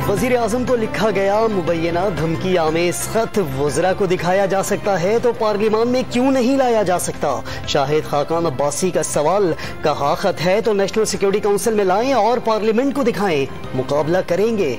वजीर आजम को लिखा गया मुबैना धमकी आमेज खत वज़रा को दिखाया जा सकता है तो पार्लियामान में क्यों नहीं लाया जा सकता? शाहिद खाकान अब्बासी का सवाल, कहा खत है तो नेशनल सिक्योरिटी काउंसिल में लाएं और पार्लियामेंट को दिखाएं, मुकाबला करेंगे।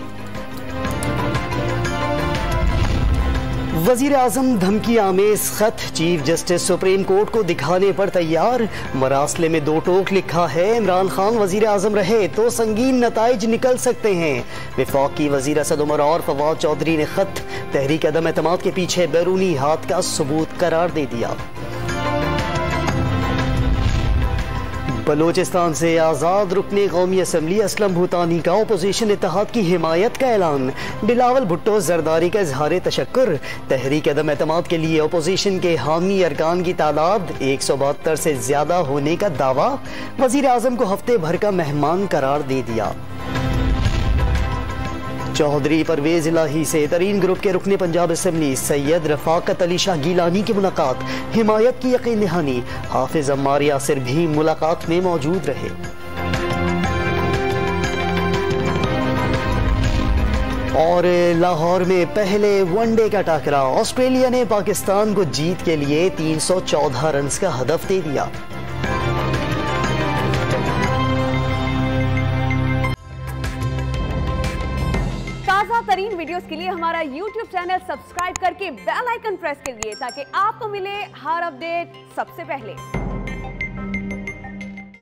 वजीर आजम धमकी आमेज खत चीफ जस्टिस सुप्रीम कोर्ट को दिखाने पर तैयार। मरासले में दो टोक लिखा है, इमरान खान वजीर आजम रहे तो संगीन नताइज निकल सकते हैं। विफाकी वजीर असद उमर और फवाद चौधरी ने खत तहरीक अदम एतमाद के पीछे बैरूनी हाथ का सबूत करार दे दिया। बलोचिस्तान से आज़ाद रुकने कौमी असम्बली असलम भूटानी का अपोजिशन इत्तेहाद की हिमायत का ऐलान। बिलावल भुट्टो जरदारी का इजहार तशक्कुर। तहरीक अदम एतमाद के लिए अपोजिशन के हामी अरकान की तादाद 172 से ज्यादा होने का दावा। वजीर आजम को हफ्ते भर का मेहमान करार दे दिया। चौधरी परवेज इलाही से तरीन ग्रुप के रुकने पंजाब असम्बली सैयद रफाकत अली शाह गीलानी की मुलाकात, हिमायत की यकीन दहानी। हाफिज अम्मार यासिर भी मुलाकात में मौजूद रहे। और लाहौर में पहले वनडे का टाकरा, ऑस्ट्रेलिया ने पाकिस्तान को जीत के लिए 314 रन का हदफ दे दिया। ताज़ा तरीन वीडियोस के लिए हमारा YouTube चैनल सब्सक्राइब करके बेल आइकन प्रेस करिए ताकि आपको मिले हर अपडेट सबसे पहले।